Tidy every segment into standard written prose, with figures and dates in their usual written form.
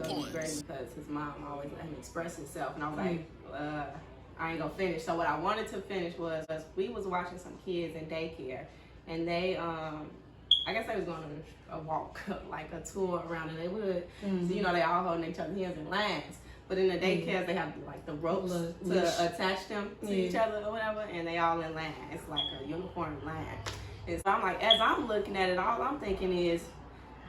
gonna be great because his mom always let him express himself. And I was like, I ain't gonna finish. So what I wanted to finish was we was watching some kids in daycare, and they I guess they was going on a walk, like a tour around the neighborhood. So, you know, they all holding each other's hands in lines. But in the daycares, they have like the ropes to attach them to each other or whatever, and they all in line. It's like a uniform line. And so I'm like, as I'm looking at it, all I'm thinking is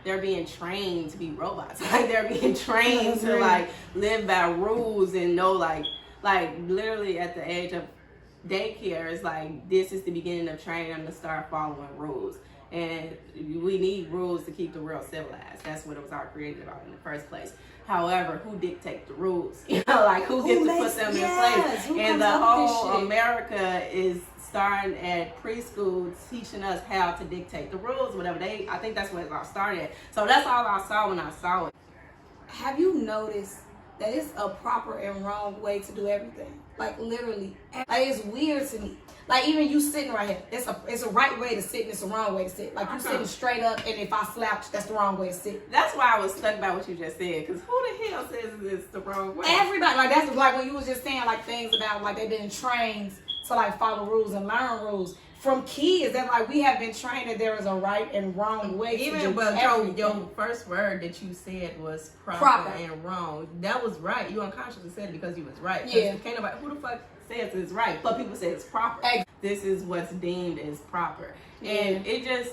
they're being trained to be robots. Like they're being trained to like live by rules and know like literally at the age of daycare, it's like this is the beginning of training them to start following rules. And we need rules to keep the world civilized. That's what it was all created about in the first place. However, who dictate the rules? You know, like who gets to put them in place? And the whole America is starting at preschool teaching us how to dictate the rules, whatever I think that's where it all started. So that's all I saw when I saw it. Have you noticed that it's a proper and wrong way to do everything? Like literally, like it's weird to me. Like even you sitting right here, it's a right way to sit and it's a wrong way to sit. Like you sitting straight up, and if I slouch, that's the wrong way to sit. That's why I was stuck by what you just said, because who the hell says it's the wrong way? Everybody, like that's like when you was just saying like things about like they've been trained to like follow rules and learn rules from kids. That like we have been trained that there is a right and wrong way. Even but your first word that you said was proper and wrong. That was right. You unconsciously said it because you was right. Yeah. Can't nobody, who the fuck says it's right, but people say it's proper. This is what's deemed as proper. And it just,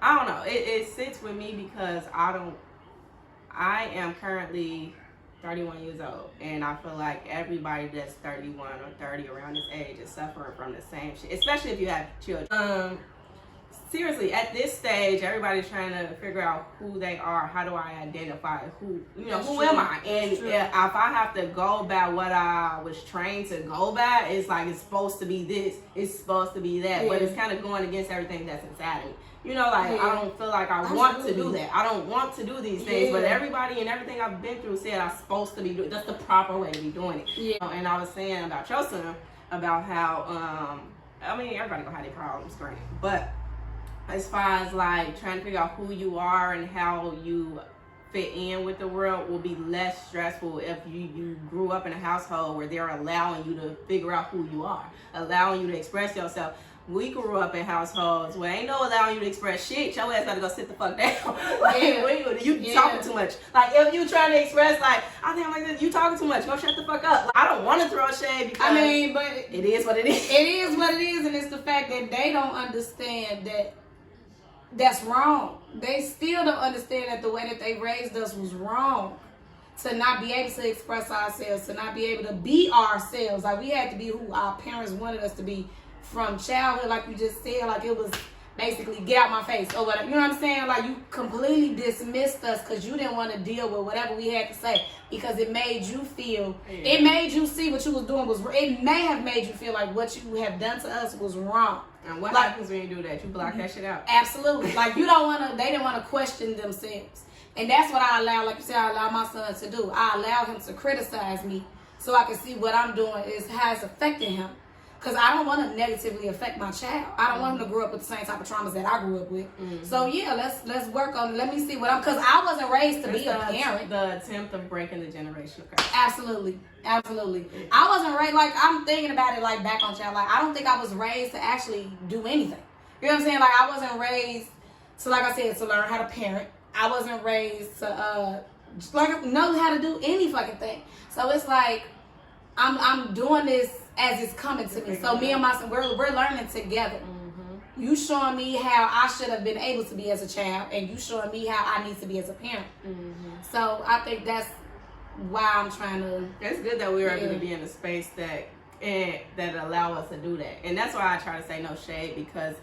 I don't know, it sits with me because I am currently 31 years old, and I feel like everybody that's 31 or 30 around this age is suffering from the same shit, especially if you have children. Seriously, at this stage, everybody's trying to figure out who they are. How do I identify who am I? And if I have to go by what I was trained to go by, it's like it's supposed to be this, it's supposed to be that, but it's kind of going against everything that's inside of me. You know, like I don't feel like I want to do that. I don't want to do these things, but everybody and everything I've been through said I'm supposed to be doing. That's the proper way to be doing it. And I was saying about your son about how I mean everybody gonna have their problems, granted, but as far as like trying to figure out who you are and how you fit in with the world will be less stressful if you grew up in a household where they're allowing you to figure out who you are, allowing you to express yourself. We grew up in households where ain't no allowing you to express shit. Your ass gotta go sit the fuck down. Like you talking too much. Like if you trying to express like I think I'm like this, you talking too much. Go shut the fuck up. Like, I don't want to throw shade because but it is what it is. It is what it is, and it's the fact that they don't understand that that's wrong. They still don't understand that the way that they raised us was wrong. To not be able to express ourselves, to not be able to be ourselves. Like we had to be who our parents wanted us to be from childhood, like you just said, like it was basically get out my face or whatever. You know what I'm saying? Like you completely dismissed us because you didn't want to deal with whatever we had to say because it made you feel, it made you see what you was doing was, it may have made you feel like what you have done to us was wrong. And what happens when you do that? You block that shit out. Absolutely. Like you don't want to, they didn't want to question themselves. And that's what I allow, like you said, I allow my son to do. I allow him to criticize me so I can see what I'm doing is how it's affecting him. Because I don't want to negatively affect my child. I don't want him to grow up with the same type of traumas that I grew up with. So yeah, let's work on it. Let me see what I'm, because I wasn't raised to be a parent. The attempt of breaking the generational curse. Absolutely. I wasn't raised, like I'm thinking about it like back on child. Like I don't think I was raised to actually do anything. You know what I'm saying? Like I wasn't raised to, like I said, to learn how to parent. I wasn't raised to like know how to do any fucking thing. So it's like I'm doing this as it's coming to me. So me and my son, we're learning together. You showing me how I should have been able to be as a child, and you showing me how I need to be as a parent. So I think that's why I'm trying to. It's good that we were able to be in a space that allow us to do that, and that's why I try to say no shade because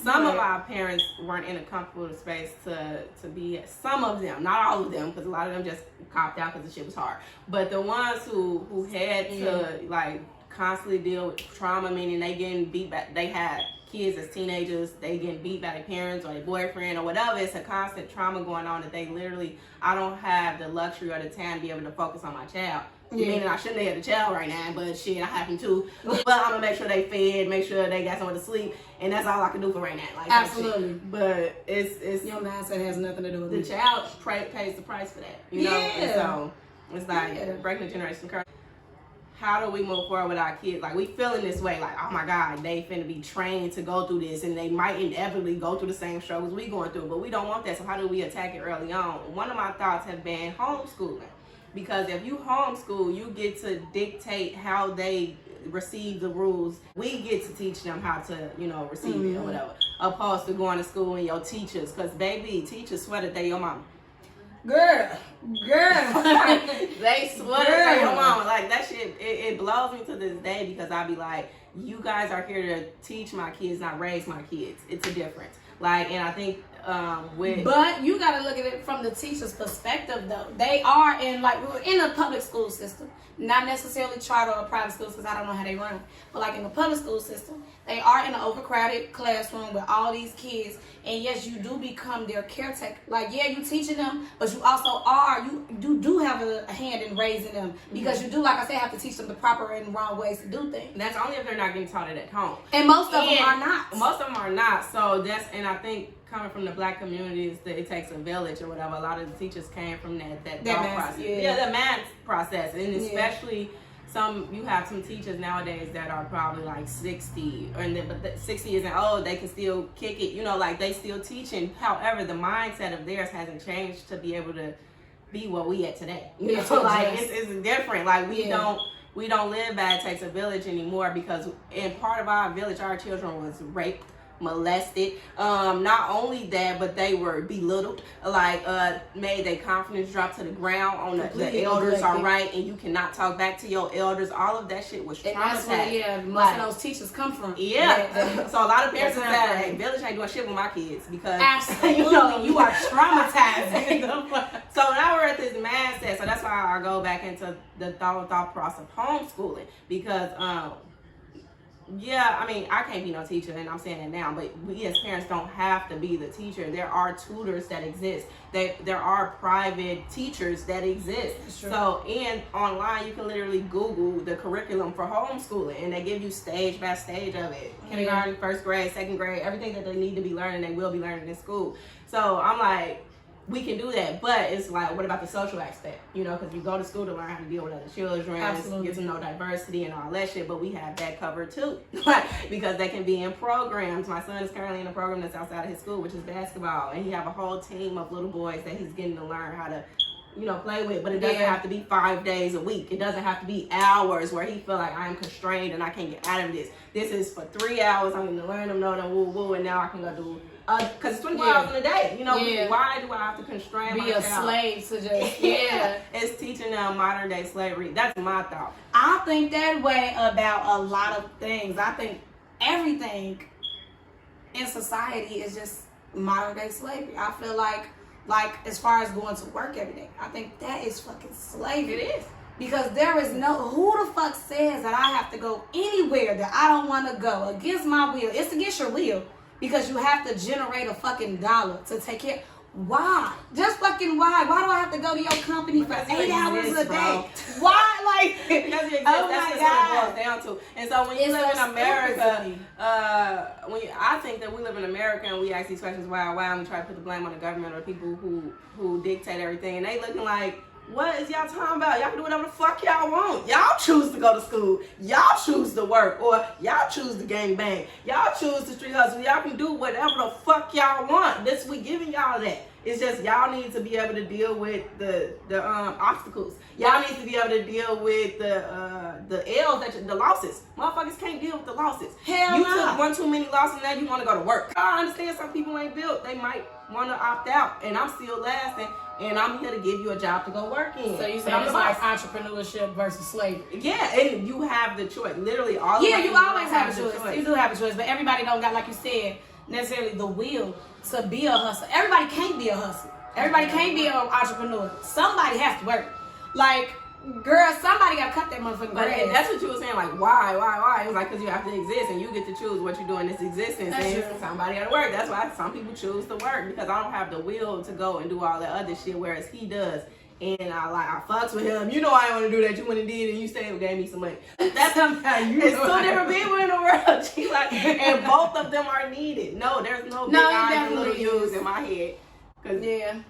some of our parents weren't in a comfortable space to be. Some of them, not all of them, because a lot of them just copped out because the shit was hard. But the ones who had to like constantly deal with trauma, meaning they getting beat back, they had kids as teenagers, they getting beat by their parents or their boyfriend or whatever. It's a constant trauma going on that they literally, I don't have the luxury or the time to be able to focus on my child. Meaning I shouldn't have a child right now, but shit, I happen to. But I'm gonna make sure they fed, make sure they got somewhere to sleep. And that's all I can do for right now. Like, absolutely. But it's your mindset has nothing to do with the it. child pays the price for that. You know? And so it's like breaking the generation curse. How do we move forward with our kids? Like, we feeling this way, like, oh my God, they finna be trained to go through this, and they might inevitably go through the same struggles we going through, but we don't want that. So how do we attack it early on? One of my thoughts have been homeschooling, because if you homeschool, you get to dictate how they receive the rules. We get to teach them how to, receive it or whatever, opposed to going to school and your teachers, because baby, teachers swear that they your mama. Girl. They swear that they your mama. Like, that shit, it blows me to this day, because I be like, you guys are here to teach my kids, not raise my kids. It's a difference. Like, and I think but you got to look at it from the teacher's perspective, though. They are in a public school system, not necessarily charter or private schools, because I don't know how they run, but like in the public school system, they are in an overcrowded classroom with all these kids, and yes, you do become their caretaker. Like, yeah, you teaching them, but you also do have a hand in raising them, because you do, like I said, have to teach them the proper and wrong ways to do things. That's only if they're not getting taught it at home, and most of them are not. Most of them are not. So and I think, coming from the black communities, that it takes a village or whatever. A lot of the teachers came from that thought process. The math process, and especially you have some teachers nowadays that are probably like 60, but 60 isn't old. They can still kick it. Like, they still teaching. However, the mindset of theirs hasn't changed to be able to be what we at today. It's different. Like, we don't live by it takes a village anymore, because in part of our village, our children was raped, molested. Not only that, but they were belittled, made their confidence drop to the ground on the elders are right, and you cannot talk back to your elders. All of that shit was traumatized. That's where most of those teachers come from. So a lot of parents said, hey, village ain't doing shit with my kids, because absolutely you are traumatized. So now we're at this mindset. So that's why I go back into the thought process of homeschooling, because I can't be no teacher, and I'm saying that now, but we as parents don't have to be the teacher. There are tutors that exist. There are private teachers that exist. So, and online, you can literally Google the curriculum for homeschooling, and they give you stage by stage of it. Kindergarten, first grade, second grade, everything that they need to be learning, they will be learning in school. So I'm like, we can do that, but it's like, what about the social aspect? Because you go to school to learn how to deal with other children, get to know diversity and all that shit, but we have that covered too, because they can be in programs. My son is currently in a program that's outside of his school, which is basketball, and he have a whole team of little boys that he's getting to learn how to play with, but it doesn't have to be 5 days a week. It doesn't have to be hours where he feel like, I am constrained and I can't get out of this. This is for 3 hours. I'm going to learn them, know them, woo woo, and now I can go do. Because it's 24 hours in a day. Why do I have to constrain myself? Be a slave to just It's teaching them modern day slavery. That's my thought. I think that way about a lot of things. I think everything in society is just modern day slavery. I feel like as far as going to work every day, I think that is fucking slavery. It is. Because there is who the fuck says that I have to go anywhere that I don't want to go against my will? It's against your will, because you have to generate a fucking dollar to take care. Why? Just fucking why? Why do I have to go to your company for 8 hours a day? Why? Because you exist. That's just what it boils down to. And so when you live in America, I think that we live in America and we ask these questions, why, and we try to put the blame on the government or people who dictate everything, and they looking like, what is y'all talking about? Y'all can do whatever the fuck y'all want. Y'all choose to go to school. Y'all choose to work, or y'all choose to gang bang. Y'all choose to street hustle. Y'all can do whatever the fuck y'all want. We giving y'all that. It's just y'all need to be able to deal with the obstacles. Y'all need to be able to deal with the L's, the losses. Motherfuckers can't deal with the losses. Hell you no. took one too many losses, now you want to go to work. I understand some people ain't built. They might want to opt out, and I'm still lasting. And I'm here to give you a job to go work in. So you say it's like entrepreneurship versus slavery. Yeah, and you have the choice. Literally, all. Yeah, you always have a choice. You do have a choice, but everybody don't got, like you said, necessarily the will to be a hustler. Everybody can't be a hustler. Everybody can't be an entrepreneur. Somebody has to work. Like, girl, somebody got to cut that motherfucking grass. But that's what you were saying. Like, why? It was like, because you have to exist, and you get to choose what you do in this existence. That's and true. Somebody got to work. That's why some people choose to work, because I don't have the will to go and do all that other shit, whereas he does. and I fucks with him. You know I ain't want to do that. You went and did, and you stayed and gave me some money. That's somehow you. It's two different people in the world. She like, and both of them are needed. No, there's no big eyes and little U's in my head. Cause them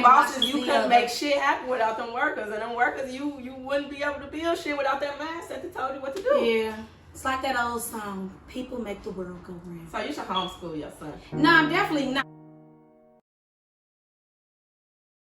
bosses, you couldn't make shit happen without them workers, and them workers, you wouldn't be able to build shit without that mindset that told you what to do. Yeah. It's like that old song, people make the world go round. So you should homeschool your son. No, I'm definitely not.